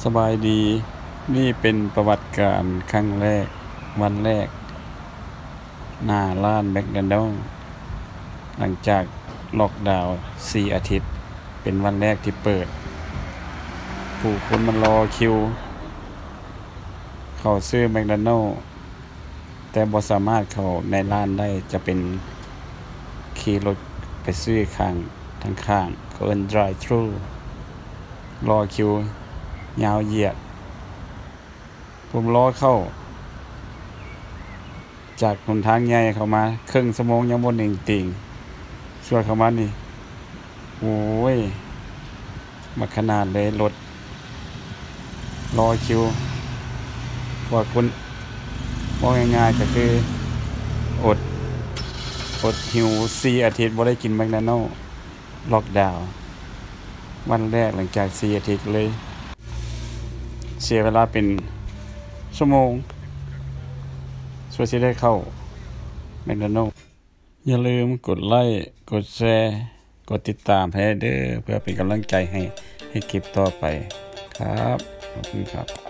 สบายดีนี่เป็นประวัติการครั้งแรกวันแรกหน้าร้านแมคโดนัลด์หลังจากล็อกดาวน์4อาทิตย์เป็นวันแรกที่เปิดผู้คนมารอคิวเข้าซื้อแมคโดนัลด์แต่บ่สามารถเข้าในร้านได้จะเป็นขี่รถไปซื้อทางข้างเขาเอิ้น drive thru รอคิวยาวเหยียดผมรอเข้าจากหนทางใหญ่เข้ามาครึ่งชั่วโมงยังบ่หนึ่งติ่งส่วนเข้ามานี่โอ้ยบักขนาดเลยรถรอคิวกว่าคนว่าง่ายๆก็คืออดหิว4อาทิตย์บ่ได้กินแมคโดนัลด์ล็อกดาวน์วันแรกหลังจาก4อาทิตย์เลยเสียเวลาเป็นชั่วโมงส่วนสิได้เข้าแมคโดนัลด์อย่าลืมกดไลค์กดแชร์กดติดตามให้เด้อเพื่อเป็นกำลังใจให้คลิปต่อไปครับขอบคุณครับ